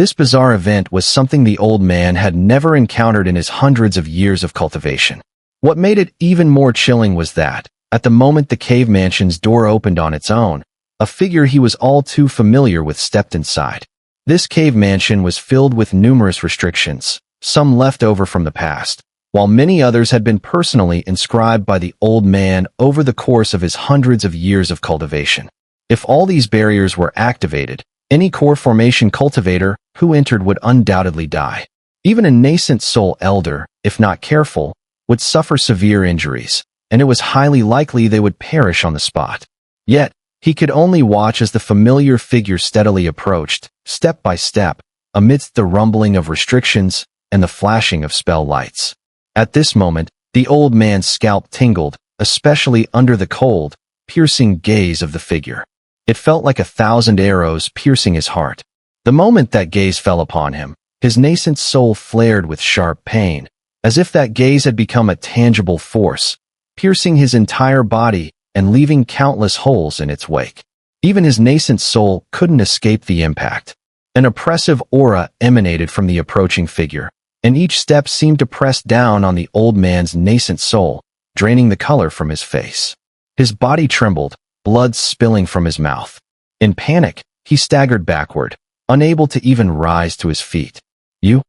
This bizarre event was something the old man had never encountered in his hundreds of years of cultivation. What made it even more chilling was that, at the moment the cave mansion's door opened on its own, a figure he was all too familiar with stepped inside. This cave mansion was filled with numerous restrictions, some left over from the past, while many others had been personally inscribed by the old man over the course of his hundreds of years of cultivation. If all these barriers were activated, any core formation cultivator who entered would undoubtedly die. Even a nascent soul elder, if not careful, would suffer severe injuries, and it was highly likely they would perish on the spot. Yet, he could only watch as the familiar figure steadily approached, step by step, amidst the rumbling of restrictions and the flashing of spell lights. At this moment, the old man's scalp tingled, especially under the cold, piercing gaze of the figure. It felt like 1,000 arrows piercing his heart. The moment that gaze fell upon him, his nascent soul flared with sharp pain, as if that gaze had become a tangible force, piercing his entire body and leaving countless holes in its wake. Even his nascent soul couldn't escape the impact. An oppressive aura emanated from the approaching figure, and each step seemed to press down on the old man's nascent soul, draining the color from his face. His body trembled, blood spilling from his mouth. In panic, he staggered backward, unable to even rise to his feet. You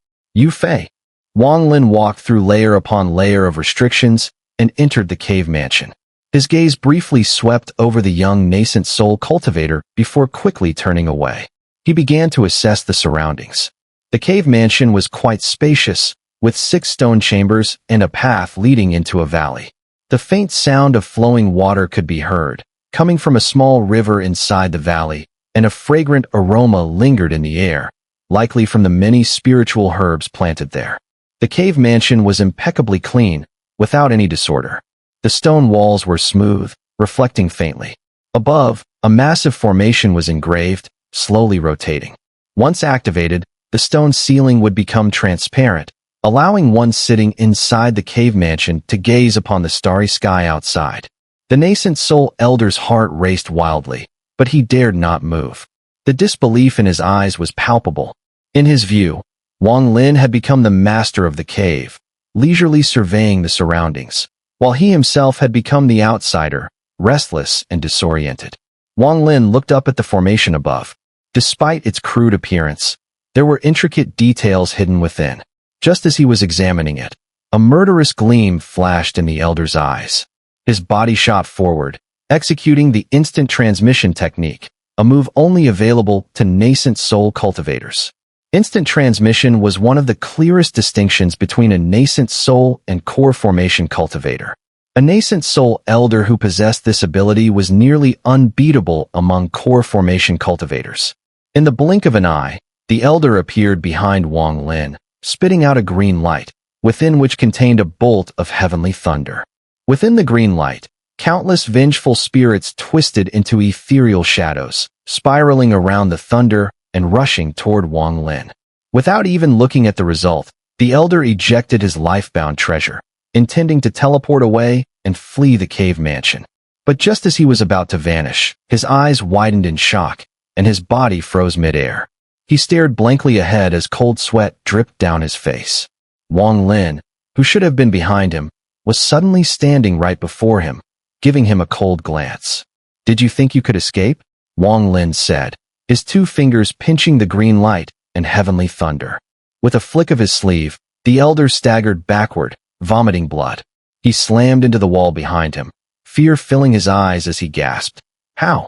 Fei. Wang Lin walked through layer upon layer of restrictions and entered the cave mansion. His gaze briefly swept over the young nascent soul cultivator before quickly turning away. He began to assess the surroundings. The cave mansion was quite spacious, with 6 stone chambers and a path leading into a valley. The faint sound of flowing water could be heard, coming from a small river inside the valley, and a fragrant aroma lingered in the air, likely from the many spiritual herbs planted there. The cave mansion was impeccably clean, without any disorder. The stone walls were smooth, reflecting faintly. Above, a massive formation was engraved, slowly rotating. Once activated, the stone ceiling would become transparent, allowing one sitting inside the cave mansion to gaze upon the starry sky outside. The nascent soul elder's heart raced wildly, but he dared not move. The disbelief in his eyes was palpable. In his view, Wang Lin had become the master of the cave, leisurely surveying the surroundings, while he himself had become the outsider, restless and disoriented. Wang Lin looked up at the formation above. Despite its crude appearance, there were intricate details hidden within. Just as he was examining it, a murderous gleam flashed in the elder's eyes. His body shot forward, executing the instant transmission technique, a move only available to nascent soul cultivators. Instant transmission was one of the clearest distinctions between a nascent soul and core formation cultivator. A nascent soul elder who possessed this ability was nearly unbeatable among core formation cultivators. In the blink of an eye, the elder appeared behind Wang Lin, spitting out a green light, within which contained a bolt of heavenly thunder. Within the green light, countless vengeful spirits twisted into ethereal shadows, spiraling around the thunder and rushing toward Wang Lin. Without even looking at the result, the elder ejected his life-bound treasure, intending to teleport away and flee the cave mansion. But just as he was about to vanish, his eyes widened in shock, and his body froze mid-air. He stared blankly ahead as cold sweat dripped down his face. Wang Lin, who should have been behind him, was suddenly standing right before him, giving him a cold glance. "Did you think you could escape?" Wang Lin said, his 2 fingers pinching the green light and heavenly thunder. With a flick of his sleeve, the elder staggered backward, vomiting blood. He slammed into the wall behind him, fear filling his eyes as he gasped, How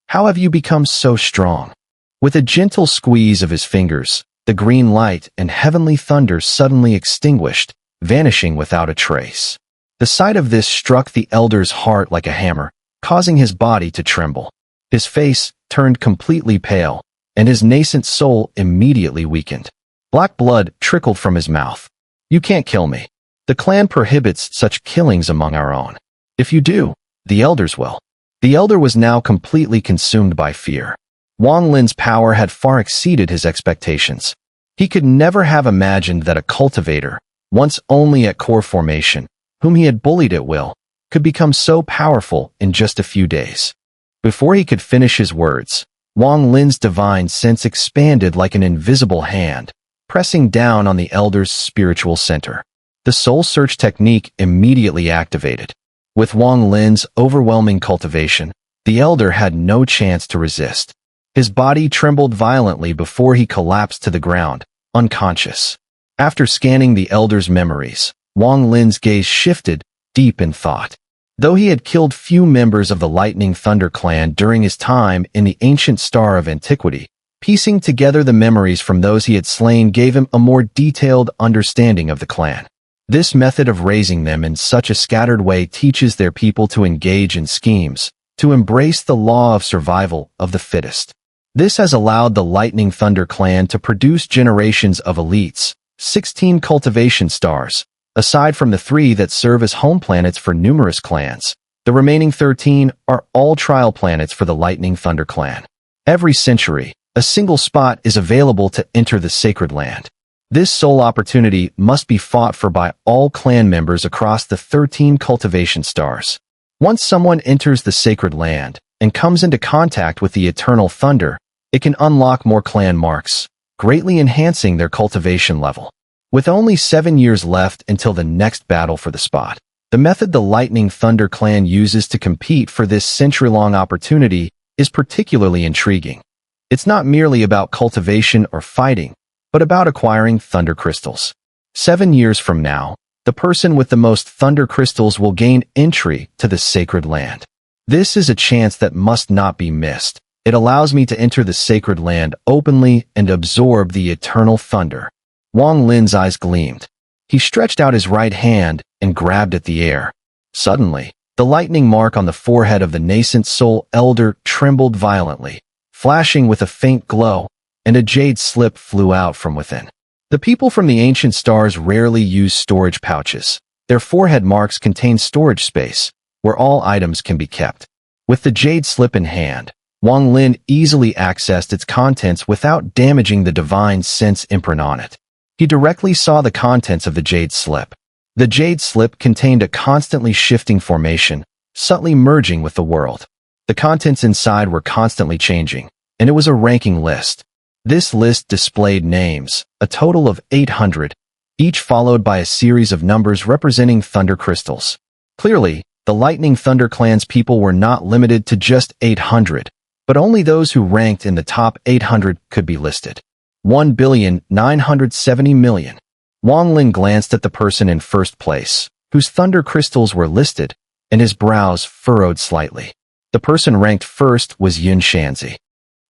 have you become so strong?" With a gentle squeeze of his fingers, the green light and heavenly thunder suddenly extinguished, vanishing without a trace. The sight of this struck the elder's heart like a hammer, causing his body to tremble. His face turned completely pale, and his nascent soul immediately weakened. Black blood trickled from his mouth. "You can't kill me. The clan prohibits such killings among our own. If you do, the elders will." The elder was now completely consumed by fear. Wang Lin's power had far exceeded his expectations. He could never have imagined that a cultivator, once only at core formation, whom he had bullied at will, could become so powerful in just a few days. Before he could finish his words, Wang Lin's divine sense expanded like an invisible hand, pressing down on the elder's spiritual center. The soul search technique immediately activated. With Wang Lin's overwhelming cultivation, the elder had no chance to resist. His body trembled violently before he collapsed to the ground, unconscious. After scanning the elder's memories, Wang Lin's gaze shifted, deep in thought. Though he had killed few members of the Lightning Thunder clan during his time in the ancient Star of Antiquity, piecing together the memories from those he had slain gave him a more detailed understanding of the clan. This method of raising them in such a scattered way teaches their people to engage in schemes, to embrace the law of survival of the fittest. This has allowed the Lightning Thunder clan to produce generations of elites, 16 cultivation stars. Aside from the 3 that serve as home planets for numerous clans, the remaining 13 are all trial planets for the Lightning Thunder clan. Every century, a single spot is available to enter the sacred land. This sole opportunity must be fought for by all clan members across the 13 cultivation stars. Once someone enters the sacred land and comes into contact with the eternal thunder, it can unlock more clan marks, greatly enhancing their cultivation level. With only 7 years left until the next battle for the spot, the method the Lightning Thunder clan uses to compete for this century-long opportunity is particularly intriguing. It's not merely about cultivation or fighting, but about acquiring thunder crystals. 7 years from now, the person with the most thunder crystals will gain entry to the sacred land. This is a chance that must not be missed. It allows me to enter the sacred land openly and absorb the eternal thunder. Wang Lin's eyes gleamed. He stretched out his right hand and grabbed at the air. Suddenly, the lightning mark on the forehead of the nascent soul elder trembled violently, flashing with a faint glow, and a jade slip flew out from within. The people from the ancient stars rarely use storage pouches. Their forehead marks contain storage space, where all items can be kept. With the jade slip in hand, Wang Lin easily accessed its contents without damaging the divine sense imprint on it. He directly saw the contents of the jade slip. The jade slip contained a constantly shifting formation, subtly merging with the world. The contents inside were constantly changing, and it was a ranking list. This list displayed names, a total of 800, each followed by a series of numbers representing thunder crystals. Clearly, the Lightning Thunder clan's people were not limited to just 800, but only those who ranked in the top 800 could be listed. 1,970,000,000. Wang Lin glanced at the person in first place, whose thunder crystals were listed, and his brows furrowed slightly. The person ranked first was Yun Shanzi.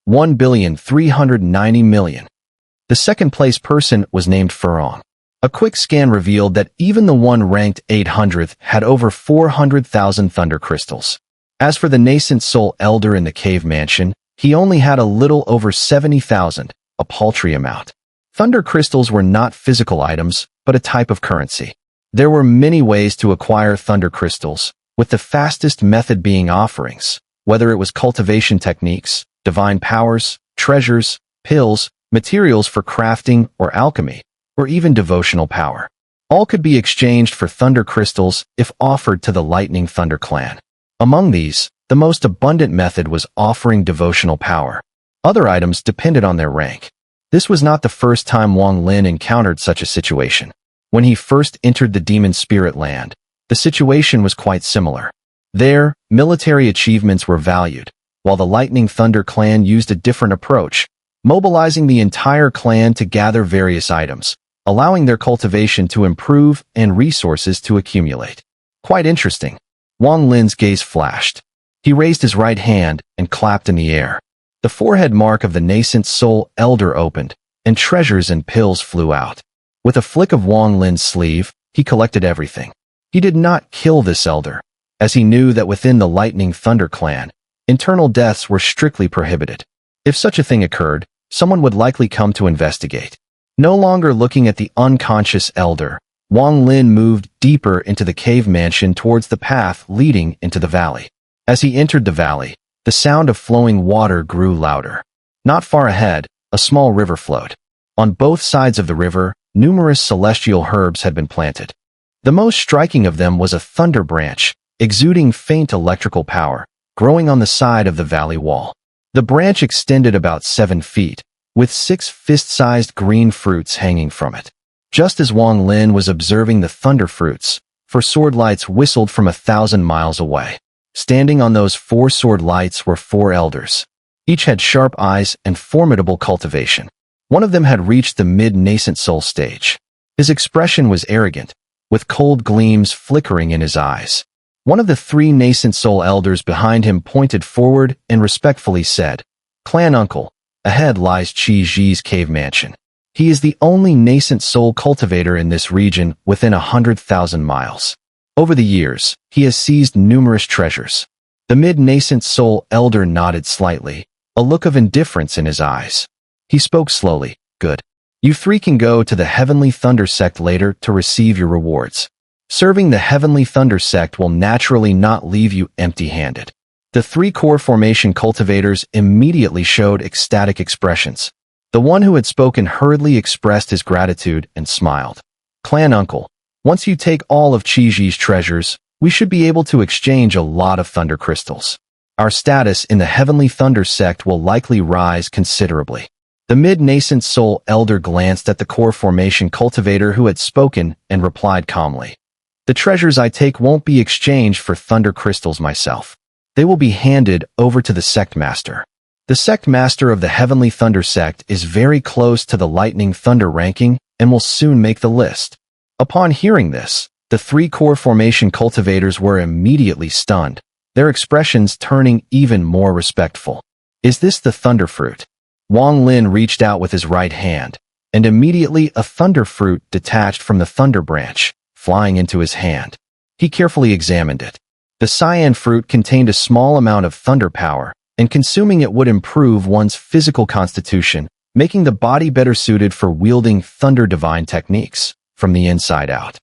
1,390,000,000. The second-place person was named Furong. A quick scan revealed that even the one ranked 800th had over 400,000 thunder crystals. As for the nascent soul elder in the cave mansion, he only had a little over 70,000, a paltry amount. Thunder crystals were not physical items, but a type of currency. There were many ways to acquire thunder crystals, with the fastest method being offerings, whether it was cultivation techniques, divine powers, treasures, pills, materials for crafting or alchemy, or even devotional power. All could be exchanged for thunder crystals if offered to the Lightning Thunder clan. Among these, the most abundant method was offering devotional power. Other items depended on their rank. This was not the first time Wang Lin encountered such a situation. When he first entered the Demon Spirit Land, the situation was quite similar. There, military achievements were valued, while the Lightning Thunder clan used a different approach, mobilizing the entire clan to gather various items, allowing their cultivation to improve and resources to accumulate. Quite interesting. Wang Lin's gaze flashed. He raised his right hand and clapped in the air. The forehead mark of the nascent soul elder opened, and treasures and pills flew out. With a flick of Wang Lin's sleeve, he collected everything. He did not kill this elder, as he knew that within the Lightning Thunder clan, internal deaths were strictly prohibited. If such a thing occurred, someone would likely come to investigate. No longer looking at the unconscious elder, Wang Lin moved deeper into the cave mansion towards the path leading into the valley. As he entered the valley, the sound of flowing water grew louder. Not far ahead, a small river flowed. On both sides of the river, numerous celestial herbs had been planted. The most striking of them was a thunder branch, exuding faint electrical power, growing on the side of the valley wall. The branch extended about 7 feet, with 6 fist-sized green fruits hanging from it. Just as Wang Lin was observing the thunder fruits, 4 sword lights whistled from 1,000 miles away. Standing on those 4 sword lights were 4 elders. Each had sharp eyes and formidable cultivation. One of them had reached the mid-nascent soul stage. His expression was arrogant, with cold gleams flickering in his eyes. One of the 3 nascent soul elders behind him pointed forward and respectfully said, "Clan Uncle, ahead lies Qi Ji's cave mansion. He is the only nascent soul cultivator in this region within 100,000 miles. Over the years, he has seized numerous treasures." The mid-nascent soul elder nodded slightly, a look of indifference in his eyes. He spoke slowly, "Good. You 3 can go to the Heavenly Thunder Sect later to receive your rewards. Serving the Heavenly Thunder Sect will naturally not leave you empty-handed." The 3 core formation cultivators immediately showed ecstatic expressions. The one who had spoken hurriedly expressed his gratitude and smiled. "Clan Uncle, once you take all of Qi Ji's treasures, we should be able to exchange a lot of thunder crystals. Our status in the Heavenly Thunder Sect will likely rise considerably." The mid-nascent soul elder glanced at the core formation cultivator who had spoken and replied calmly, "The treasures I take won't be exchanged for thunder crystals myself. They will be handed over to the sect master. The sect master of the Heavenly Thunder Sect is very close to the Lightning Thunder ranking and will soon make the list." Upon hearing this, the 3 core formation cultivators were immediately stunned, their expressions turning even more respectful. "Is this the thunder fruit?" Wang Lin reached out with his right hand, and immediately a thunder fruit detached from the thunder branch, flying into his hand. He carefully examined it. The cyan fruit contained a small amount of thunder power, and consuming it would improve one's physical constitution, making the body better suited for wielding thunder divine techniques from the inside out.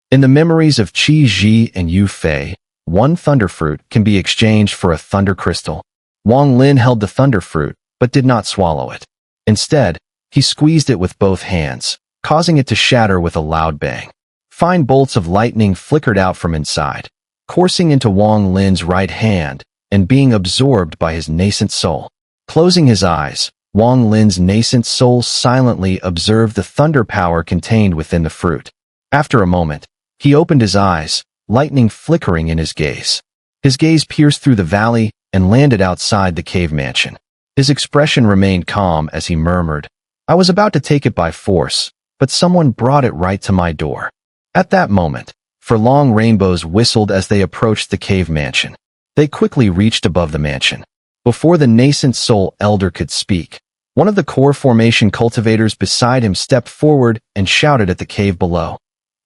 In the memories of Qi Ji and Yu Fei, 1 thunder fruit can be exchanged for a thunder crystal. Wang Lin held the thunder fruit, but did not swallow it. Instead, he squeezed it with both hands, causing it to shatter with a loud bang. Fine bolts of lightning flickered out from inside, coursing into Wang Lin's right hand and being absorbed by his nascent soul. Closing his eyes, Wang Lin's nascent soul silently observed the thunder power contained within the fruit. After a moment, he opened his eyes, lightning flickering in his gaze. His gaze pierced through the valley and landed outside the cave mansion. His expression remained calm as he murmured, "I was about to take it by force, but someone brought it right to my door." At that moment, 4 long rainbows whistled as they approached the cave mansion. They quickly reached above the mansion. Before the nascent soul elder could speak, one of the core formation cultivators beside him stepped forward and shouted at the cave below,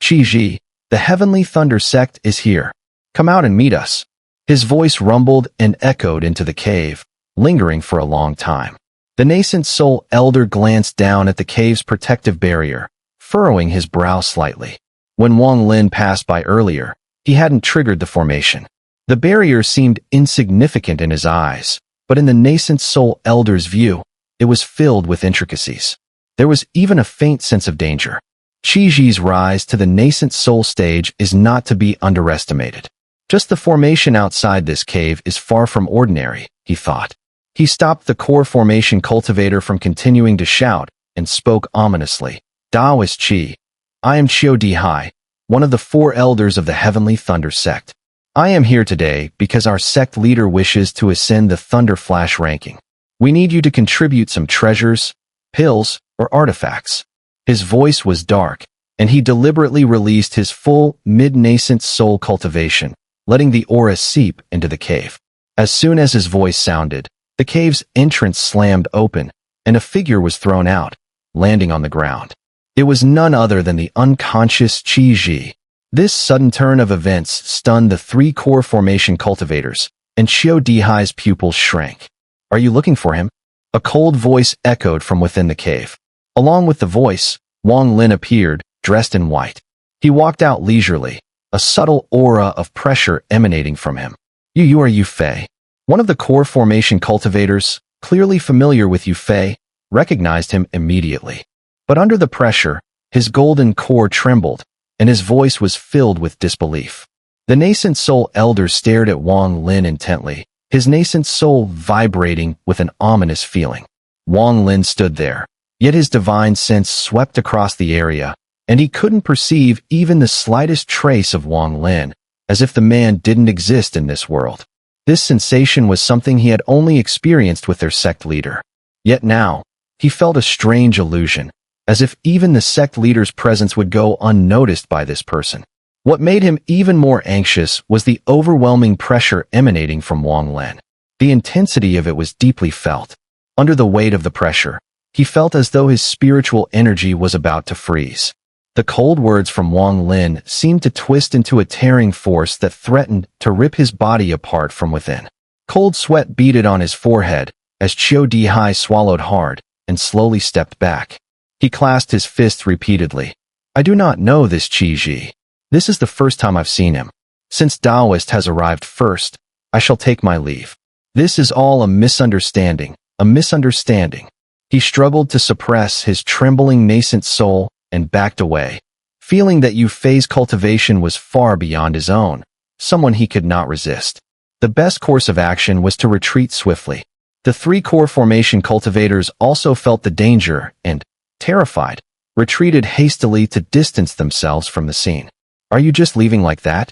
"Qi Ji, the Heavenly Thunder Sect is here. Come out and meet us." His voice rumbled and echoed into the cave, lingering for a long time. The nascent soul elder glanced down at the cave's protective barrier, furrowing his brow slightly. When Wang Lin passed by earlier, he hadn't triggered the formation. The barrier seemed insignificant in his eyes, but in the nascent soul elder's view, it was filled with intricacies. There was even a faint sense of danger. Qi Ji's rise to the nascent soul stage is not to be underestimated. Just the formation outside this cave is far from ordinary, he thought. He stopped the core formation cultivator from continuing to shout and spoke ominously. "Daoist Qi, I am Qiu Dihai, one of the 4 elders of the Heavenly Thunder Sect. I am here today because our sect leader wishes to ascend the Thunder Flash ranking. We need you to contribute some treasures, pills, or artifacts." His voice was dark, and he deliberately released his full, mid-nascent soul cultivation, letting the aura seep into the cave. As soon as his voice sounded, the cave's entrance slammed open, and a figure was thrown out, landing on the ground. It was none other than the unconscious Qi Ji. This sudden turn of events stunned the 3 core formation cultivators, and Qiu Dihai's pupils shrank. "Are you looking for him?" A cold voice echoed from within the cave. Along with the voice, Wang Lin appeared, dressed in white. He walked out leisurely, a subtle aura of pressure emanating from him. You are Yu Fei." One of the core formation cultivators, clearly familiar with Yu Fei, recognized him immediately. But under the pressure, his golden core trembled, and his voice was filled with disbelief. The nascent soul elder stared at Wang Lin intently, his nascent soul vibrating with an ominous feeling. Wang Lin stood there, yet his divine sense swept across the area, and he couldn't perceive even the slightest trace of Wang Lin, as if the man didn't exist in this world. This sensation was something he had only experienced with their sect leader. Yet now, he felt a strange illusion, as if even the sect leader's presence would go unnoticed by this person. What made him even more anxious was the overwhelming pressure emanating from Wang Lin. The intensity of it was deeply felt. Under the weight of the pressure, he felt as though his spiritual energy was about to freeze. The cold words from Wang Lin seemed to twist into a tearing force that threatened to rip his body apart from within. Cold sweat beaded on his forehead as Qiu Dihai swallowed hard and slowly stepped back. He clasped his fists repeatedly. I do not know this Qi Ji. This is the first time I've seen him. Since Taoist has arrived first, I shall take my leave. This is all a misunderstanding, a misunderstanding. He struggled to suppress his trembling nascent soul and backed away, feeling that Yufei's cultivation was far beyond his own, someone he could not resist. The best course of action was to retreat swiftly. The three core formation cultivators also felt the danger and, terrified, retreated hastily to distance themselves from the scene. Are you just leaving like that?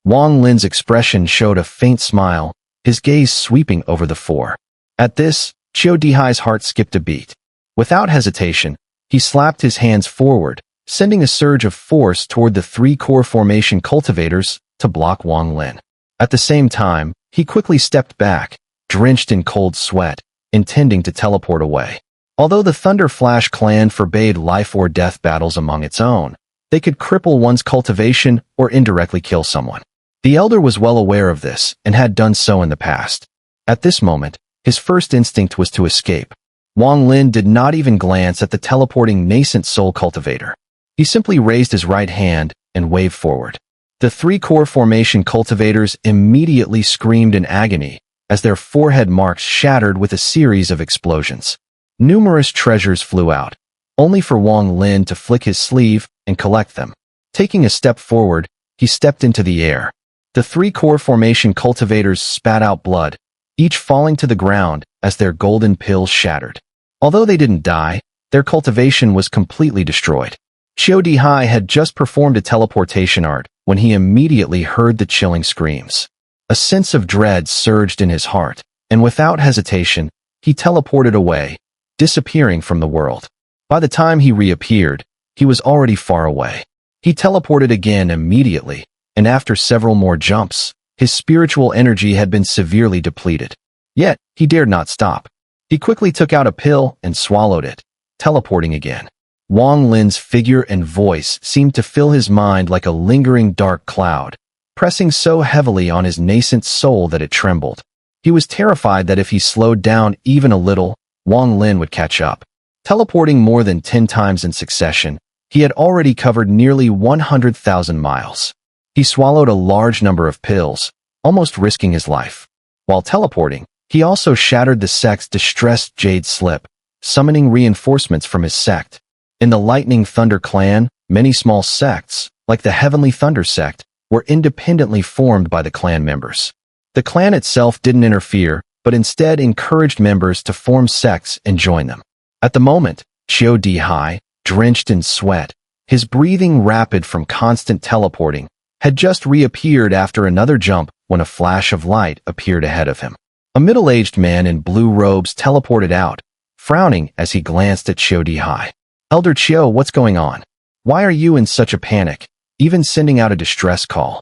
Wang Lin's expression showed a faint smile, his gaze sweeping over the four. At this, Qiu Dihai's heart skipped a beat. Without hesitation, he slapped his hands forward, sending a surge of force toward the three core formation cultivators to block Wang Lin. At the same time, he quickly stepped back, drenched in cold sweat, intending to teleport away. Although the Thunder Flash clan forbade life-or-death battles among its own, they could cripple one's cultivation or indirectly kill someone. The Elder was well aware of this and had done so in the past. At this moment, his first instinct was to escape. Wang Lin did not even glance at the teleporting nascent soul cultivator. He simply raised his right hand and waved forward. The three core formation cultivators immediately screamed in agony as their forehead marks shattered with a series of explosions. Numerous treasures flew out, only for Wang Lin to flick his sleeve and collect them. Taking a step forward, he stepped into the air. The three core formation cultivators spat out blood, each falling to the ground as their golden pills shattered. Although they didn't die, their cultivation was completely destroyed. Qiu Dihai had just performed a teleportation art when he immediately heard the chilling screams. A sense of dread surged in his heart, and without hesitation, he teleported away, disappearing from the world. By the time he reappeared, he was already far away. He teleported again immediately, and after several more jumps, his spiritual energy had been severely depleted. Yet, he dared not stop. He quickly took out a pill and swallowed it, teleporting again. Wang Lin's figure and voice seemed to fill his mind like a lingering dark cloud, pressing so heavily on his nascent soul that it trembled. He was terrified that if he slowed down even a little, Wang Lin would catch up. Teleporting more than 10 times in succession, he had already covered nearly 100,000 miles. He swallowed a large number of pills, almost risking his life. While teleporting, he also shattered the sect's distressed jade slip, summoning reinforcements from his sect. In the Lightning Thunder clan, many small sects, like the Heavenly Thunder sect, were independently formed by the clan members. The clan itself didn't interfere, but instead encouraged members to form sects and join them. At the moment, Qiu Dihai, drenched in sweat, his breathing rapid from constant teleporting, had just reappeared after another jump when a flash of light appeared ahead of him. A middle-aged man in blue robes teleported out, frowning as he glanced at Qiu Dihai. Elder Qiu, what's going on? Why are you in such a panic, even sending out a distress call?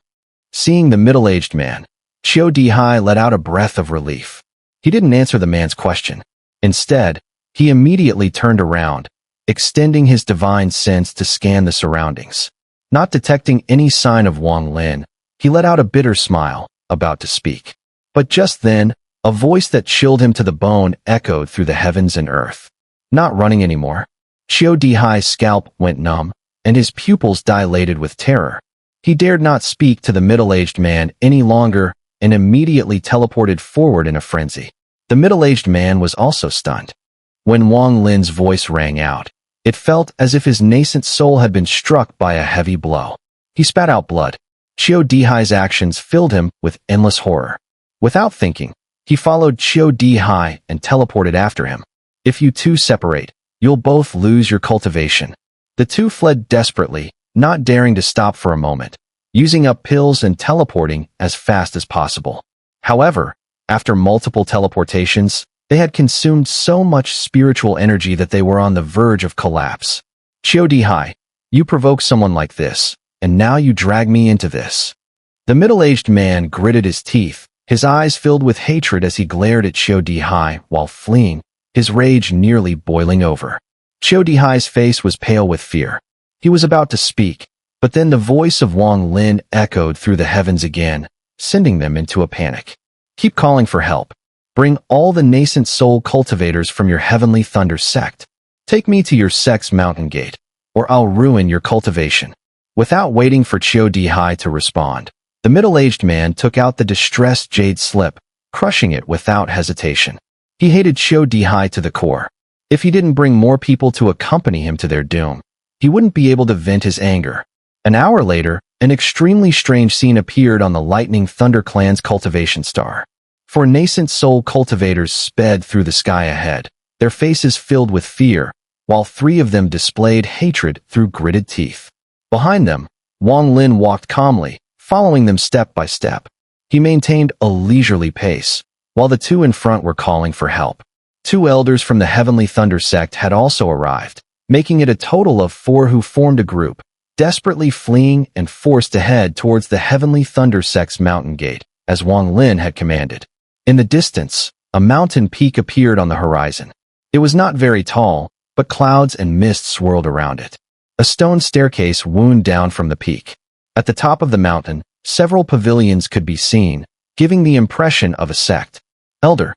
Seeing the middle-aged man, Qiu Dihai let out a breath of relief. He didn't answer the man's question. Instead, he immediately turned around, extending his divine sense to scan the surroundings. Not detecting any sign of Wang Lin, he let out a bitter smile, about to speak. But just then, a voice that chilled him to the bone echoed through the heavens and earth. Not running anymore. Qiu Dihai's scalp went numb, and his pupils dilated with terror. He dared not speak to the middle-aged man any longer and immediately teleported forward in a frenzy. The middle-aged man was also stunned. When Wang Lin's voice rang out, it felt as if his nascent soul had been struck by a heavy blow. He spat out blood. Qiu Dihai's actions filled him with endless horror. Without thinking, He followed Qiu Dihai and teleported after him. If you two separate, you'll both lose your cultivation. The two fled desperately, not daring to stop for a moment, using up pills and teleporting as fast as possible. However, after multiple teleportations, they had consumed so much spiritual energy that they were on the verge of collapse. Qiu Dihai, you provoke someone like this, and now you drag me into this. The middle-aged man gritted his teeth, his eyes filled with hatred as he glared at Qiu Dihai while fleeing, his rage nearly boiling over. Qiu Dihai's face was pale with fear. He was about to speak, but then the voice of Wang Lin echoed through the heavens again, sending them into a panic. Keep calling for help. Bring all the nascent soul cultivators from your heavenly thunder sect. Take me to your sect's mountain gate, or I'll ruin your cultivation. Without waiting for Qiu Dihai to respond, the middle-aged man took out the distressed jade slip, crushing it without hesitation. He hated Qiu Dihai to the core. If he didn't bring more people to accompany him to their doom, he wouldn't be able to vent his anger. An hour later, an extremely strange scene appeared on the Lightning Thunder Clan's cultivation star. Four nascent soul cultivators sped through the sky ahead, their faces filled with fear, while three of them displayed hatred through gritted teeth. Behind them, Wang Lin walked calmly, following them step by step. He maintained a leisurely pace, while the two in front were calling for help. Two elders from the Heavenly Thunder sect had also arrived, making it a total of 4 who formed a group, desperately fleeing and forced to head towards the Heavenly Thunder sect's mountain gate, as Wang Lin had commanded. In the distance, a mountain peak appeared on the horizon. It was not very tall, but clouds and mist swirled around it. A stone staircase wound down from the peak. At the top of the mountain, several pavilions could be seen, giving the impression of a sect. Elder.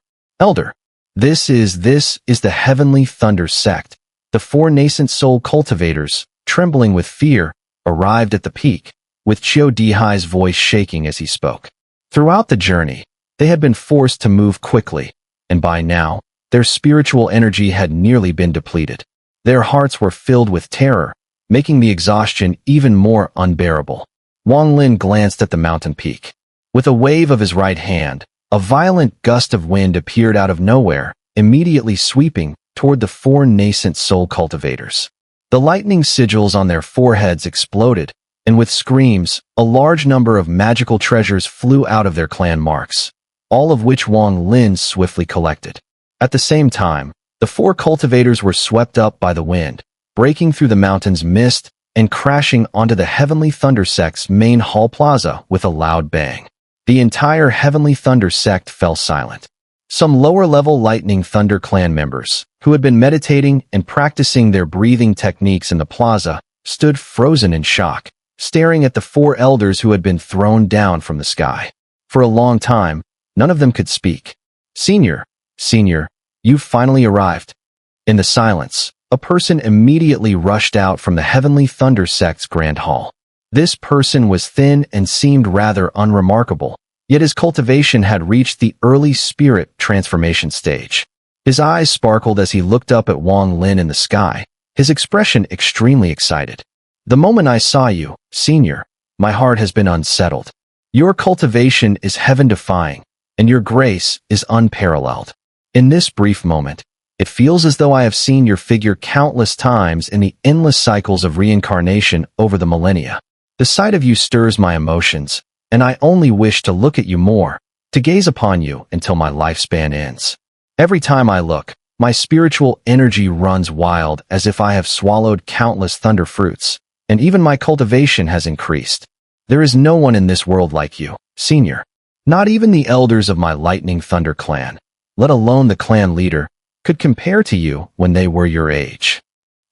This is the Heavenly Thunder sect. The 4 nascent soul cultivators, trembling with fear, arrived at the peak, with Qiu Dihai's voice shaking as he spoke. Throughout the journey, they had been forced to move quickly, and by now, their spiritual energy had nearly been depleted. Their hearts were filled with terror, making the exhaustion even more unbearable. Wang Lin glanced at the mountain peak. With a wave of his right hand, a violent gust of wind appeared out of nowhere, immediately sweeping toward the 4 nascent soul cultivators. The lightning sigils on their foreheads exploded, and with screams, a large number of magical treasures flew out of their clan marks, all of which Wang Lin swiftly collected. At the same time, the 4 cultivators were swept up by the wind, breaking through the mountain's mist and crashing onto the Heavenly Thunder sect's main hall plaza with a loud bang. The entire Heavenly Thunder sect fell silent. Some lower-level Lightning Thunder clan members, who had been meditating and practicing their breathing techniques in the plaza, stood frozen in shock, staring at the 4 elders who had been thrown down from the sky. For a long time, none of them could speak. Senior, you've finally arrived. In the silence, a person immediately rushed out from the Heavenly Thunder sect's grand hall. This person was thin and seemed rather unremarkable, yet his cultivation had reached the early spirit transformation stage. His eyes sparkled as he looked up at Wang Lin in the sky, his expression extremely excited. The moment I saw you, Senior, my heart has been unsettled. Your cultivation is heaven-defying, and your grace is unparalleled. In this brief moment, it feels as though I have seen your figure countless times in the endless cycles of reincarnation over the millennia. The sight of you stirs my emotions, and I only wish to look at you more, to gaze upon you until my lifespan ends. Every time I look, my spiritual energy runs wild as if I have swallowed countless thunder fruits, and even my cultivation has increased. There is no one in this world like you, Senior. Not even the elders of my Lightning Thunder clan, let alone the clan leader, could compare to you when they were your age.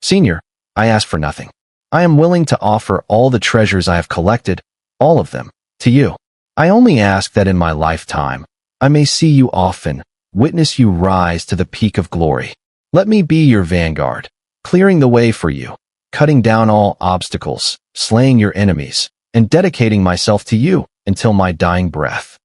Senior, I ask for nothing. I am willing to offer all the treasures I have collected, all of them, to you. I only ask that in my lifetime, I may see you often, witness you rise to the peak of glory. Let me be your vanguard, clearing the way for you, cutting down all obstacles, slaying your enemies, and dedicating myself to you until my dying breath.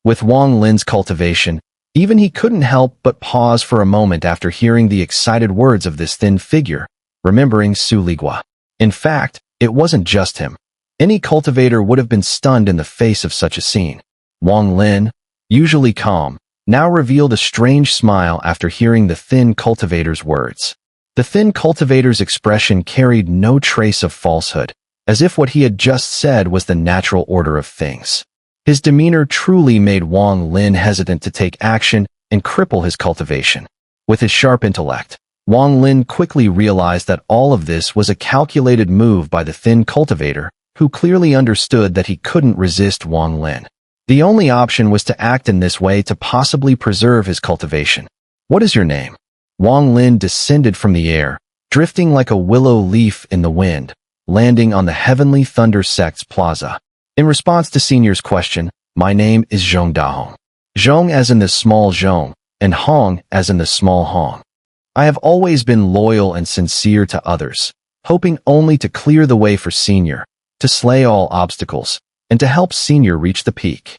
With Wang Lin's cultivation, even he couldn't help but pause for a moment after hearing the excited words of this thin figure, remembering Su Ligua. In fact, it wasn't just him. Any cultivator would have been stunned in the face of such a scene. Wang Lin, usually calm, now revealed a strange smile after hearing the thin cultivator's words. The thin cultivator's expression carried no trace of falsehood, as if what he had just said was the natural order of things. His demeanor truly made Wang Lin hesitant to take action and cripple his cultivation. With his sharp intellect, Wang Lin quickly realized that all of this was a calculated move by the thin cultivator, who clearly understood that he couldn't resist Wang Lin. The only option was to act in this way to possibly preserve his cultivation. "What is your name?" Wang Lin descended from the air, drifting like a willow leaf in the wind, landing on the Heavenly Thunder Sect's plaza. In response to Xun'er's question, "My name is Zhong Dahong." Zhong as in the small Zhong, and Hong as in the small Hong. "I have always been loyal and sincere to others, hoping only to clear the way for Xun'er, to slay all obstacles, and to help Xun'er reach the peak."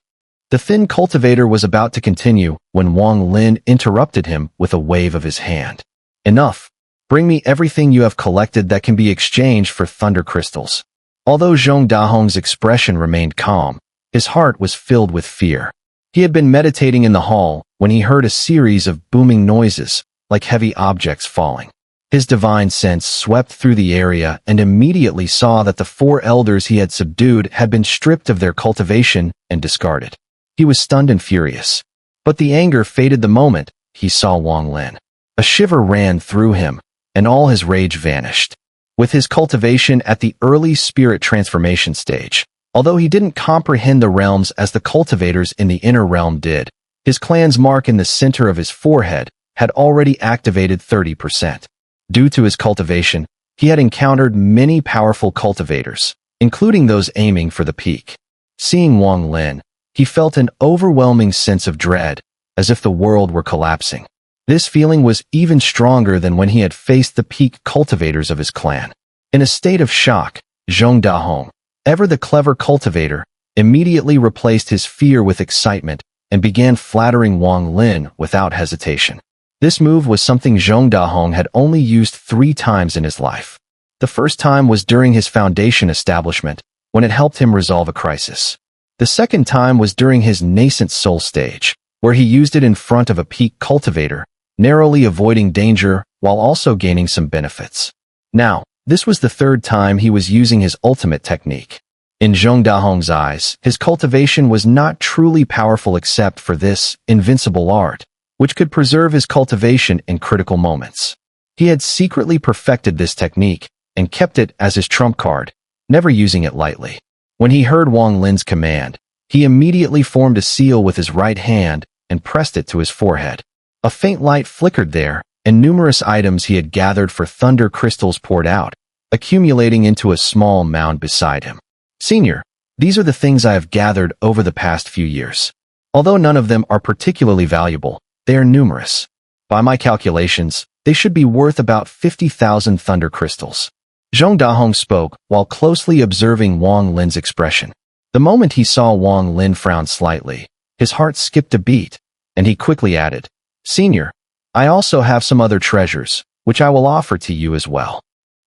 The thin cultivator was about to continue when Wang Lin interrupted him with a wave of his hand. "Enough. Bring me everything you have collected that can be exchanged for thunder crystals." Although Zhong Dahong's expression remained calm, his heart was filled with fear. He had been meditating in the hall when he heard a series of booming noises, like heavy objects falling. His divine sense swept through the area and immediately saw that the 4 elders he had subdued had been stripped of their cultivation and discarded. He was stunned and furious. But the anger faded the moment he saw Wang Lin. A shiver ran through him, and all his rage vanished. With his cultivation at the early spirit transformation stage, although he didn't comprehend the realms as the cultivators in the inner realm did, his clan's mark in the center of his forehead had already activated 30%. Due to his cultivation, he had encountered many powerful cultivators, including those aiming for the peak. Seeing Wang Lin, he felt an overwhelming sense of dread, as if the world were collapsing. This feeling was even stronger than when he had faced the peak cultivators of his clan. In a state of shock, Zhong Dahong, ever the clever cultivator, immediately replaced his fear with excitement and began flattering Wang Lin without hesitation. This move was something Zhong Dahong had only used 3 times in his life. The first time was during his foundation establishment, when it helped him resolve a crisis. The second time was during his nascent soul stage, where he used it in front of a peak cultivator, narrowly avoiding danger while also gaining some benefits. Now, this was the 3rd time he was using his ultimate technique. In Zhong Dahong's eyes, his cultivation was not truly powerful except for this invincible art, which could preserve his cultivation in critical moments. He had secretly perfected this technique and kept it as his trump card, never using it lightly. When he heard Wang Lin's command, he immediately formed a seal with his right hand and pressed it to his forehead. A faint light flickered there, and numerous items he had gathered for thunder crystals poured out, accumulating into a small mound beside him. "Xun'er, these are the things I have gathered over the past few years. Although none of them are particularly valuable, they are numerous. By my calculations, they should be worth about 50,000 thunder crystals." Zhong Dahong spoke while closely observing Wang Lin's expression. The moment he saw Wang Lin frown slightly, his heart skipped a beat, and he quickly added, "Xun'er, I also have some other treasures, which I will offer to you as well."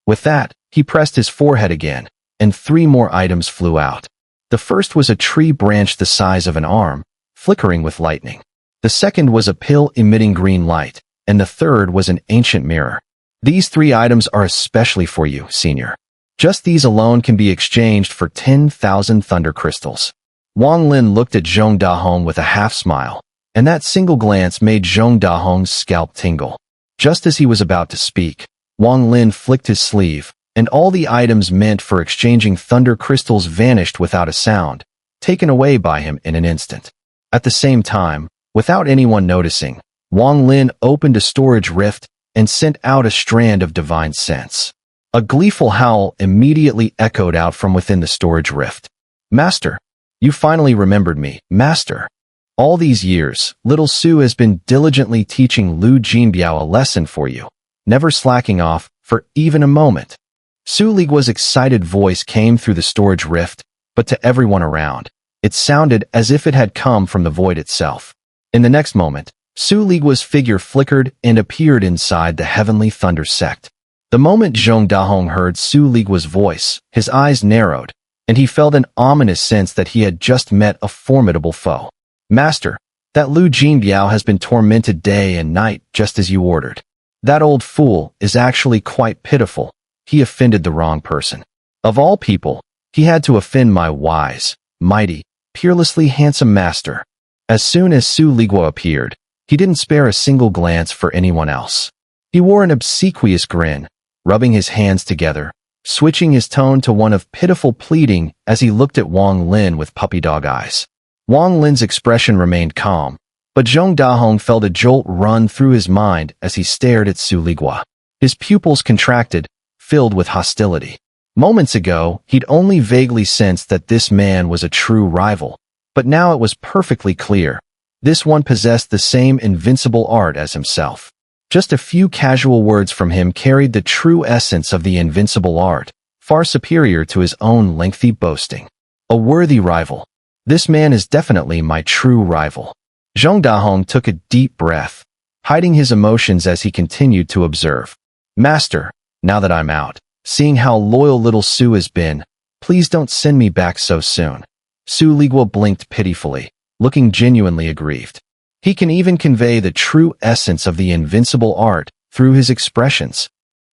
With that, he pressed his forehead again, and 3 more items flew out. The first was a tree branch the size of an arm, flickering with lightning. The second was a pill emitting green light, and the third was an ancient mirror. "These 3 items are especially for you, Xun'er. Just these alone can be exchanged for 10,000 thunder crystals." Wang Lin looked at Zhong Dahong with a half-smile, and that single glance made Zhong Dahong's scalp tingle. Just as he was about to speak, Wang Lin flicked his sleeve, and all the items meant for exchanging thunder crystals vanished without a sound, taken away by him in an instant. At the same time, without anyone noticing, Wang Lin opened a storage rift and sent out a strand of divine sense. A gleeful howl immediately echoed out from within the storage rift. "Master, you finally remembered me, Master. All these years, little Su has been diligently teaching Lu Jinbiao a lesson for you, never slacking off for even a moment." Su Ligua's excited voice came through the storage rift, but to everyone around, it sounded as if it had come from the void itself. In the next moment, Su Ligua's figure flickered and appeared inside the Heavenly Thunder Sect. The moment Zhong Dahong heard Su Ligua's voice, his eyes narrowed, and he felt an ominous sense that he had just met a formidable foe. "Master, That Lu Jinbiao has been tormented day and night just as you ordered. That old fool is actually quite pitiful. He offended the wrong person. Of all people, he had to offend my wise, mighty, peerlessly handsome master. As soon as Su Liguo appeared, he didn't spare a single glance for anyone else. He wore an obsequious grin, rubbing his hands together, switching his tone to one of pitiful pleading as he looked at Wang Lin with puppy dog eyes. Wang Lin's expression remained calm, but Zhong Dahong felt a jolt run through his mind as he stared at Su Liguo. His pupils contracted, filled with hostility. Moments ago, he'd only vaguely sensed that this man was a true rival, but now it was perfectly clear. This one possessed the same invincible art as himself. Just a few casual words from him carried the true essence of the invincible art, far superior to his own lengthy boasting. A worthy rival. This man is definitely my true rival. Zhong Dahong took a deep breath, hiding his emotions as he continued to observe. Master, now that I'm out, seeing how loyal little Su has been, please don't send me back so soon. Su Liguo blinked pitifully, looking genuinely aggrieved. He can even convey the true essence of the invincible art through his expressions.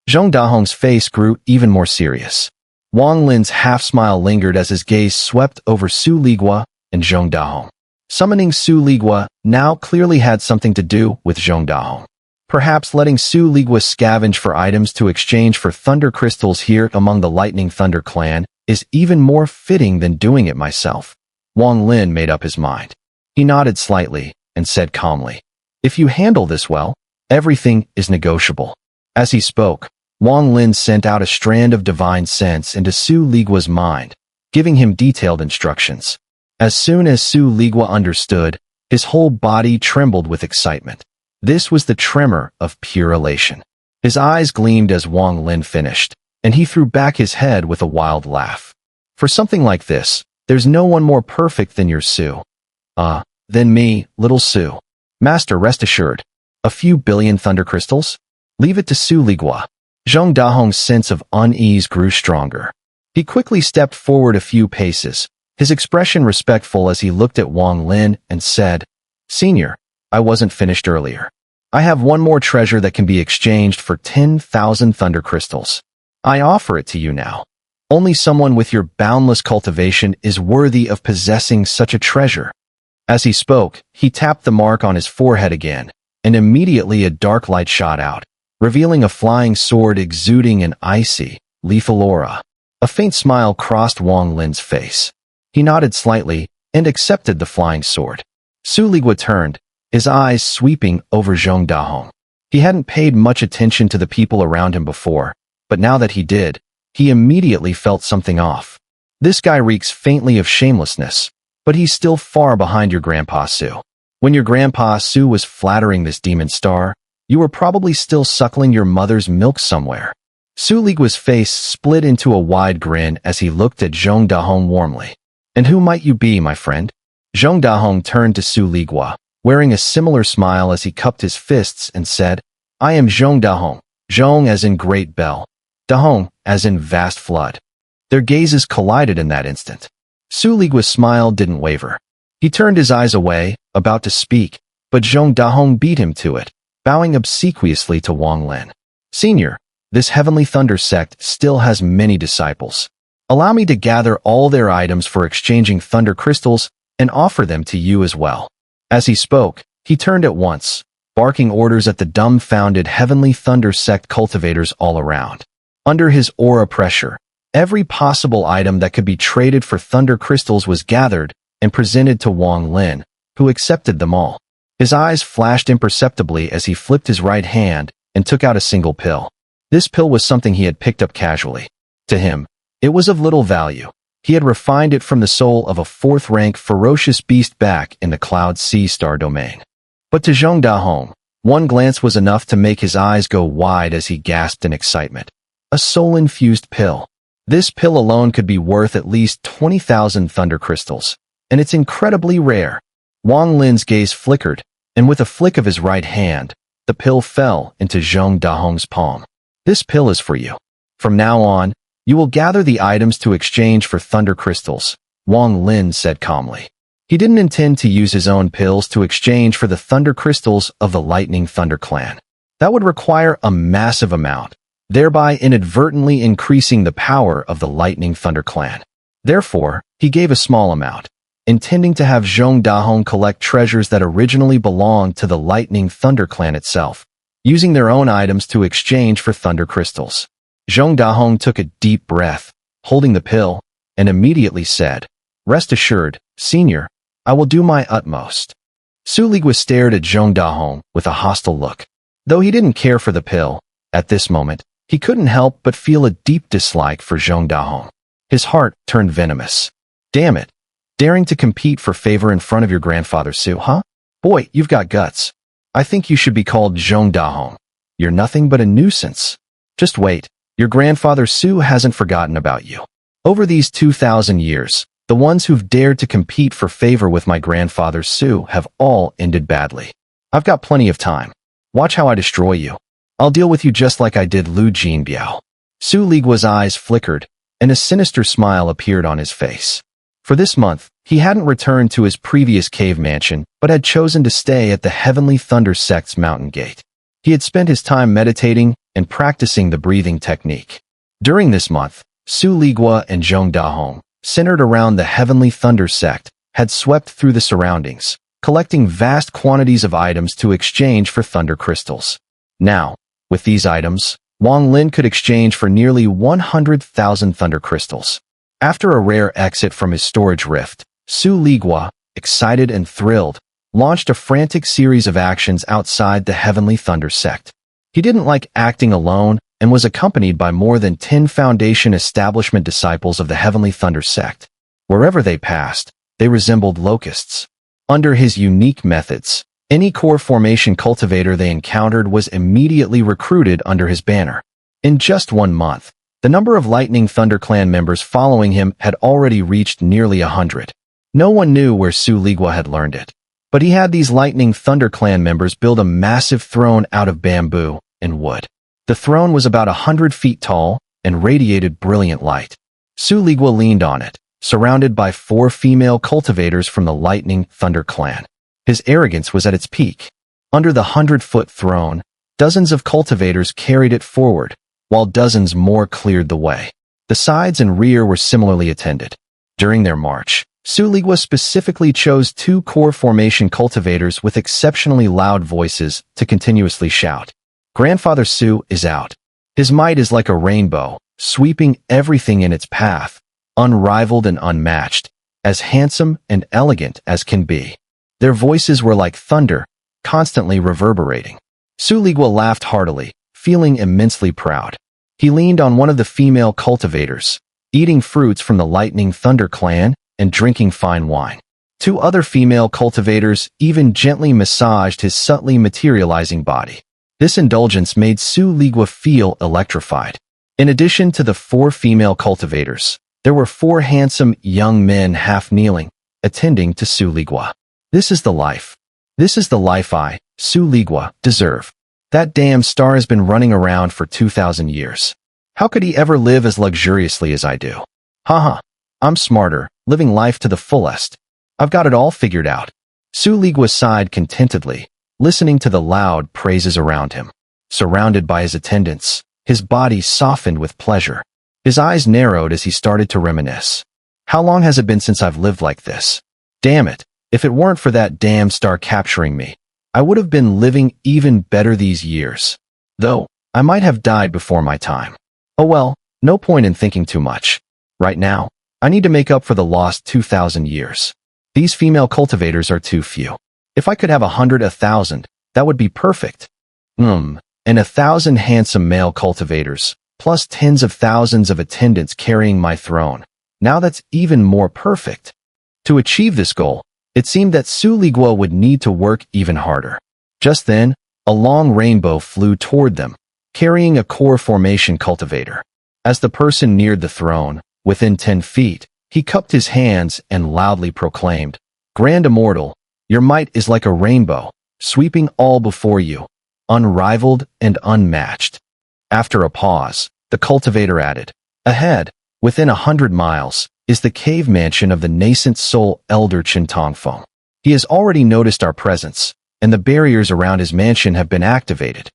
Zhong Dahong's face grew even more serious. Wang Lin's half-smile lingered as his gaze swept over Su Liguo and Zhong Dahong. Summoning Su Liguo now clearly had something to do with Zhong Dahong. Perhaps letting Su Liguo scavenge for items to exchange for thunder crystals here among the Lightning Thunder clan is even more fitting than doing it myself. Wang Lin made up his mind. He nodded slightly and said calmly, "If you handle this well, everything is negotiable." As he spoke, Wang Lin sent out a strand of divine sense into Su Liguo's mind, giving him detailed instructions. As soon as Su Liguo understood, his whole body trembled with excitement. This was the tremor of pure elation. His eyes gleamed as Wang Lin finished, and he threw back his head with a wild laugh. For something like this, there's no one more perfect than your Su. Than me, little Su. Master, rest assured. A few billion thunder crystals? Leave it to Su Liguo. Zhong Dahong's sense of unease grew stronger. He quickly stepped forward a few paces, his expression respectful as he looked at Wang Lin and said, "Senior, I wasn't finished earlier. I have one more treasure that can be exchanged for 10,000 thunder crystals. I offer it to you now. Only someone with your boundless cultivation is worthy of possessing such a treasure." As he spoke, he tapped the mark on his forehead again, and immediately a dark light shot out, revealing a flying sword exuding an icy, lethal aura. A faint smile crossed Wang Lin's face. He nodded slightly and accepted the flying sword. Su Liguo turned, his eyes sweeping over Zhong Dahong. He hadn't paid much attention to the people around him before, but now that he did, he immediately felt something off. This guy reeks faintly of shamelessness, but he's still far behind your Grandpa Su. When your Grandpa Su was flattering this demon star, you were probably still suckling your mother's milk somewhere. Su Liguo's face split into a wide grin as he looked at Zhong Dahong warmly. "And who might you be, my friend?" Zhong Dahong turned to Su Liguo, wearing a similar smile as he cupped his fists and said, "I am Zhong Dahong, Zhong as in great bell, Dahong as in vast flood." Their gazes collided in that instant. Su Liguo's smile didn't waver. He turned his eyes away, about to speak, but Zhong Dahong beat him to it, bowing obsequiously to Wang Lin. "Senior, this heavenly thunder sect still has many disciples. Allow me to gather all their items for exchanging thunder crystals and offer them to you as well." As he spoke, he turned at once, barking orders at the dumbfounded heavenly thunder sect cultivators all around. Under his aura pressure, every possible item that could be traded for thunder crystals was gathered and presented to Wang Lin, who accepted them all. His eyes flashed imperceptibly as he flipped his right hand and took out a single pill. This pill was something he had picked up casually. To him, it was of little value. He had refined it from the soul of a fourth-rank ferocious beast back in the Cloud Sea Star domain. But to Zhong Dahong, one glance was enough to make his eyes go wide as he gasped in excitement. A soul-infused pill. This pill alone could be worth at least 20,000 thunder crystals, and it's incredibly rare. Wang Lin's gaze flickered, and with a flick of his right hand, the pill fell into Zhong Dahong's palm. "This pill is for you. From now on, you will gather the items to exchange for thunder crystals," Wang Lin said calmly. He didn't intend to use his own pills to exchange for the thunder crystals of the Lightning Thunder clan. That would require a massive amount, thereby inadvertently increasing the power of the Lightning Thunder clan. Therefore, he gave a small amount, intending to have Zhong Dahong collect treasures that originally belonged to the Lightning Thunder clan itself, using their own items to exchange for thunder crystals. Zhong Dahong took a deep breath, holding the pill, and immediately said, "Rest assured, Senior, I will do my utmost." Su Ligua stared at Zhong Dahong with a hostile look. Though he didn't care for the pill, at this moment, he couldn't help but feel a deep dislike for Zhong Dahong. His heart turned venomous. Damn it. Daring to compete for favor in front of your grandfather Su, huh? Boy, you've got guts. I think you should be called Zhong Dahong. You're nothing but a nuisance. Just wait. Your grandfather Su hasn't forgotten about you. Over these 2,000 years, the ones who've dared to compete for favor with my grandfather Su have all ended badly. I've got plenty of time. Watch how I destroy you. I'll deal with you just like I did Lu Jinbiao. Su Ligua's eyes flickered, and a sinister smile appeared on his face. For this month, he hadn't returned to his previous cave mansion, but had chosen to stay at the Heavenly Thunder Sect's mountain gate. He had spent his time meditating and practicing the breathing technique. During this month, Su Ligua and Zhong Dahong, centered around the Heavenly Thunder Sect, had swept through the surroundings, collecting vast quantities of items to exchange for thunder crystals. Now, with these items, Wang Lin could exchange for nearly 100,000 thunder crystals. After a rare exit from his storage rift, Su Ligua, excited and thrilled, launched a frantic series of actions outside the Heavenly Thunder Sect. He didn't like acting alone and was accompanied by more than 10 Foundation establishment disciples of the Heavenly Thunder Sect. Wherever they passed, they resembled locusts. Under his unique methods, any core formation cultivator they encountered was immediately recruited under his banner. In just 1 month, the number of Lightning Thunder clan members following him had already reached nearly 100. No one knew where Su Ligua had learned it, but he had these Lightning Thunder clan members build a massive throne out of bamboo and wood. The throne was about 100 feet tall and radiated brilliant light. Su Ligua leaned on it, surrounded by 4 female cultivators from the Lightning Thunder clan. His arrogance was at its peak. Under the 100-foot throne, dozens of cultivators carried it forward, while dozens more cleared the way. The sides and rear were similarly attended. During their march, Su Ligua specifically chose 2 core formation cultivators with exceptionally loud voices to continuously shout, "Grandfather Su is out. His might is like a rainbow, sweeping everything in its path, unrivaled and unmatched, as handsome and elegant as can be." Their voices were like thunder, constantly reverberating. Su Ligua laughed heartily, feeling immensely proud. He leaned on one of the female cultivators, eating fruits from the Lightning Thunder clan and drinking fine wine. 2 other female cultivators even gently massaged his subtly materializing body. This indulgence made Su Ligua feel electrified. In addition to the 4 female cultivators, there were 4 handsome young men half kneeling, attending to Su Ligua. This is the life. This is the life I, Su Ligua, deserve. That damn star has been running around for 2,000 years. How could he ever live as luxuriously as I do? Haha, I'm smarter, living life to the fullest. I've got it all figured out. Su Ligua sighed contentedly, listening to the loud praises around him. Surrounded by his attendants, his body softened with pleasure. His eyes narrowed as he started to reminisce. How long has it been since I've lived like this? Damn it, if it weren't for that damn star capturing me, I would have been living even better these years. Though, I might have died before my time. Oh well, no point in thinking too much. Right now, I need to make up for the lost 2,000 years. These female cultivators are too few. If I could have 100, 1,000, that would be perfect. And 1,000 handsome male cultivators, plus tens of thousands of attendants carrying my throne. Now that's even more perfect. To achieve this goal, it seemed that Su Ligua would need to work even harder. Just then, a long rainbow flew toward them, carrying a core formation cultivator. As the person neared the throne, within 10 feet, he cupped his hands and loudly proclaimed, "Grand Immortal, your might is like a rainbow, sweeping all before you, unrivaled and unmatched." After a pause, the cultivator added, "Ahead, within 100 miles, is the cave mansion of the nascent soul elder Chen Tongfeng. He has already noticed our presence, and the barriers around his mansion have been activated.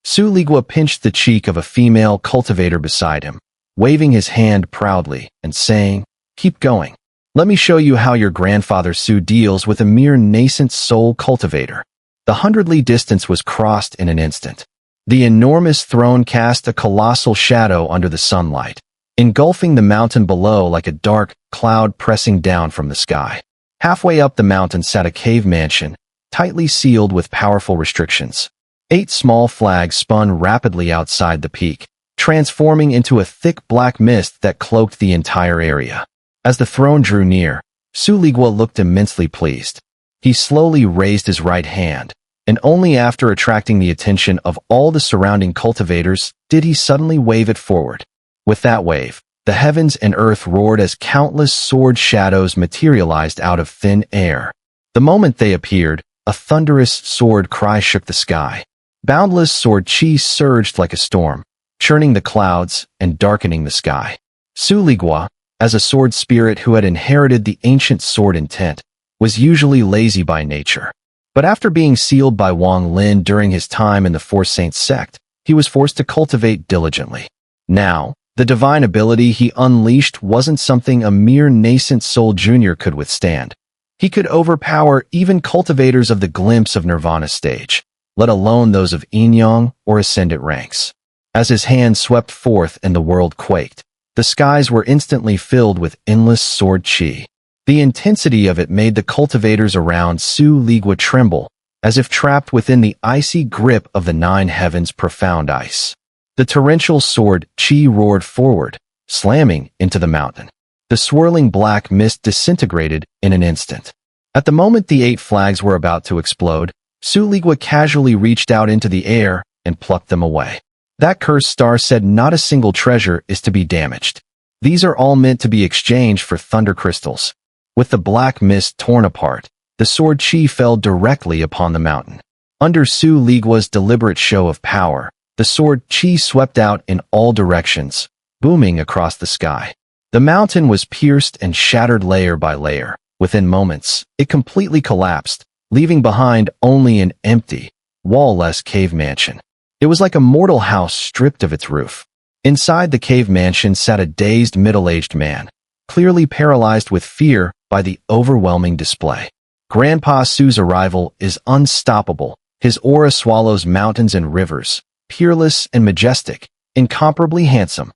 Su Ligua pinched the cheek of a female cultivator beside him, waving his hand proudly and saying, "Keep going. Let me show you how your grandfather Su deals with a mere nascent soul cultivator." The 100-li distance was crossed in an instant. The enormous throne cast a colossal shadow under the sunlight, engulfing the mountain below like a dark cloud pressing down from the sky. Halfway up the mountain sat a cave mansion, tightly sealed with powerful restrictions. 8 small flags spun rapidly outside the peak, transforming into a thick black mist that cloaked the entire area. As the throne drew near, Su Ligua looked immensely pleased. He slowly raised his right hand, and only after attracting the attention of all the surrounding cultivators did he suddenly wave it forward. With that wave, the heavens and earth roared as countless sword shadows materialized out of thin air. The moment they appeared, a thunderous sword cry shook the sky. Boundless sword chi surged like a storm, churning the clouds and darkening the sky. Su Ligua, as a sword spirit who had inherited the ancient sword intent, was usually lazy by nature. But after being sealed by Wang Lin during his time in the Four Saints sect, he was forced to cultivate diligently. Now, the divine ability he unleashed wasn't something a mere nascent soul junior could withstand. He could overpower even cultivators of the glimpse of Nirvana stage, let alone those of Yin or Ascendant ranks. As his hand swept forth and the world quaked, the skies were instantly filled with endless sword chi. The intensity of it made the cultivators around Su Ligua tremble, as if trapped within the icy grip of the 9 heavens' profound ice. The torrential sword chi roared forward, slamming into the mountain. The swirling black mist disintegrated in an instant. At the moment the 8 flags were about to explode, Su Ligua casually reached out into the air and plucked them away. That cursed star said not a single treasure is to be damaged. These are all meant to be exchanged for thunder crystals. With the black mist torn apart, the sword chi fell directly upon the mountain. Under Su Ligua's deliberate show of power, the sword chi swept out in all directions, booming across the sky. The mountain was pierced and shattered layer by layer. Within moments, it completely collapsed, leaving behind only an empty, wall-less cave mansion. It was like a mortal house stripped of its roof. Inside the cave mansion sat a dazed middle-aged man, clearly paralyzed with fear by the overwhelming display. Grandpa Su's arrival is unstoppable. His aura swallows mountains and rivers, peerless and majestic, incomparably handsome.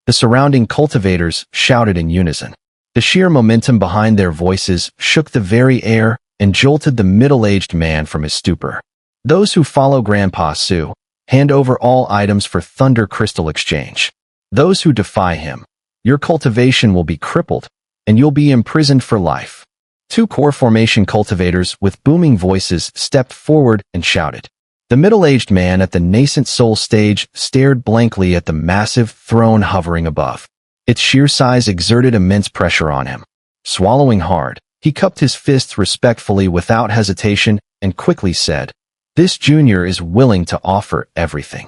The surrounding cultivators shouted in unison. The sheer momentum behind their voices shook the very air and jolted the middle-aged man from his stupor. Those who follow Grandpa Su hand over all items for thunder crystal exchange. Those who defy him, your cultivation will be crippled, and you'll be imprisoned for life. 2 core formation cultivators with booming voices stepped forward and shouted. The middle-aged man at the nascent soul stage stared blankly at the massive throne hovering above. Its sheer size exerted immense pressure on him. Swallowing hard, he cupped his fists respectfully without hesitation and quickly said, "This junior is willing to offer everything."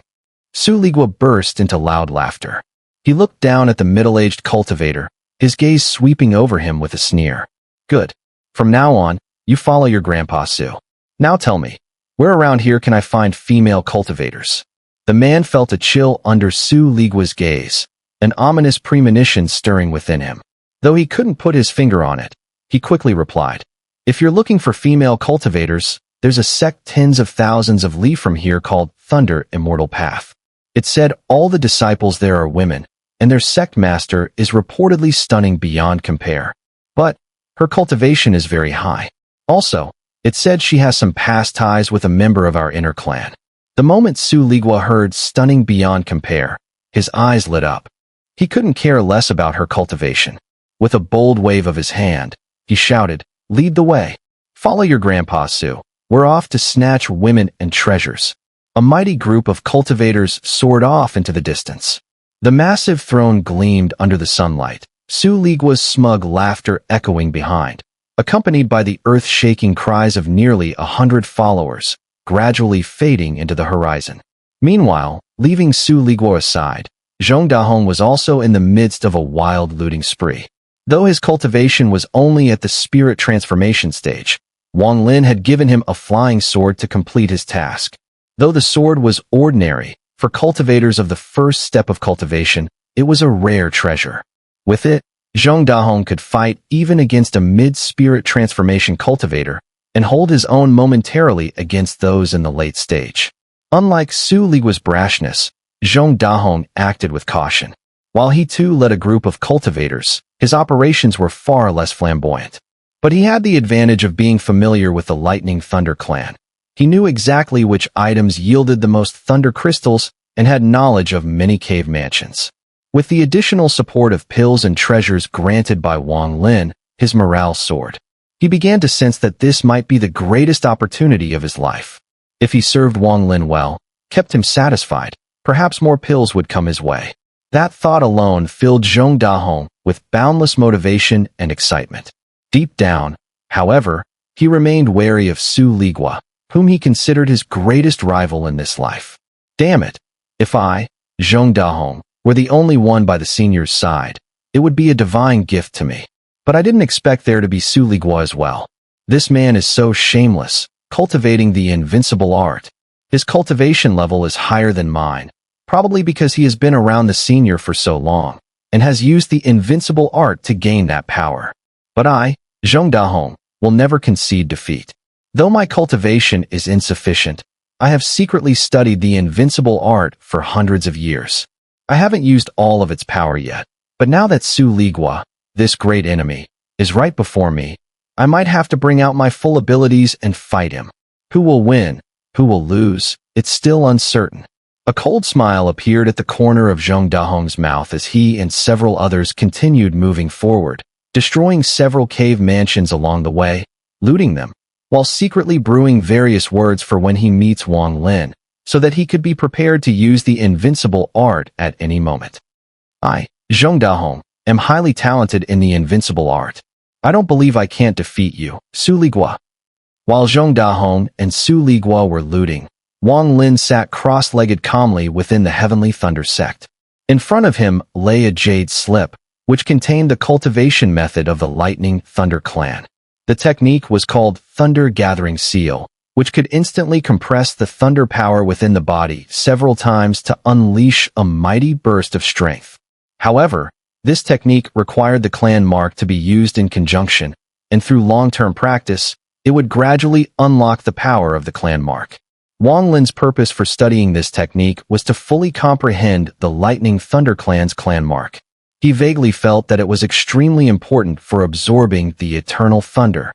Su Ligua burst into loud laughter. He looked down at the middle-aged cultivator, his gaze sweeping over him with a sneer. "Good. From now on, you follow your Grandpa Su. Now tell me, where around here can I find female cultivators?" The man felt a chill under Su Ligua's gaze, an ominous premonition stirring within him. Though he couldn't put his finger on it, he quickly replied, "If you're looking for female cultivators, there's a sect tens of thousands of li from here called Renegade Immortal Path. It said all the disciples there are women, and their sect master is reportedly stunning beyond compare. But her cultivation is very high. Also, it said she has some past ties with a member of our inner clan." The moment Su Ligua heard stunning beyond compare, his eyes lit up. He couldn't care less about her cultivation. With a bold wave of his hand, he shouted, "Lead the way. Follow your Grandpa Su. We're off to snatch women and treasures." A mighty group of cultivators soared off into the distance. The massive throne gleamed under the sunlight, Su Ligua's smug laughter echoing behind, accompanied by the earth-shaking cries of nearly 100 followers, gradually fading into the horizon. Meanwhile, leaving Su Ligua aside, Zhong Dahong was also in the midst of a wild looting spree. Though his cultivation was only at the spirit transformation stage, Wang Lin had given him a flying sword to complete his task. Though the sword was ordinary, for cultivators of the first step of cultivation, it was a rare treasure. With it, Zhong Dahong could fight even against a mid-spirit transformation cultivator and hold his own momentarily against those in the late stage. Unlike Su Ligua's brashness, Zhong Dahong acted with caution. While he too led a group of cultivators, his operations were far less flamboyant. But he had the advantage of being familiar with the Lightning Thunder clan. He knew exactly which items yielded the most thunder crystals and had knowledge of many cave mansions. With the additional support of pills and treasures granted by Wang Lin, his morale soared. He began to sense that this might be the greatest opportunity of his life. If he served Wang Lin well, kept him satisfied, perhaps more pills would come his way. That thought alone filled Zhong Dahong with boundless motivation and excitement. Deep down, however, he remained wary of Su Ligua, whom he considered his greatest rival in this life. Damn it! If I, Zhong Dahong, were the only one by the senior's side, it would be a divine gift to me. But I didn't expect there to be Su Ligua as well. This man is so shameless, cultivating the invincible art. His cultivation level is higher than mine, probably because he has been around the senior for so long, and has used the invincible art to gain that power. But I, Zhong Dahong, will never concede defeat. Though my cultivation is insufficient, I have secretly studied the invincible art for hundreds of years. I haven't used all of its power yet, but now that Su Ligua, this great enemy, is right before me, I might have to bring out my full abilities and fight him. Who will win? Who will lose? It's still uncertain. A cold smile appeared at the corner of Zhong Dahong's mouth as he and several others continued moving forward, destroying several cave mansions along the way, looting them, while secretly brewing various words for when he meets Wang Lin, so that he could be prepared to use the invincible art at any moment. I, Zhong Dahong, am highly talented in the invincible art. I don't believe I can't defeat you, Su Ligua. While Zhong Dahong and Su Ligua were looting, Wang Lin sat cross-legged calmly within the Heavenly Thunder sect. In front of him lay a jade slip, which contained the cultivation method of the Lightning Thunder clan. The technique was called Thunder Gathering Seal, which could instantly compress the thunder power within the body several times to unleash a mighty burst of strength. However, this technique required the clan mark to be used in conjunction, and through long-term practice, it would gradually unlock the power of the clan mark. Wang Lin's purpose for studying this technique was to fully comprehend the Lightning Thunder clan's clan mark. He vaguely felt that it was extremely important for absorbing the eternal thunder,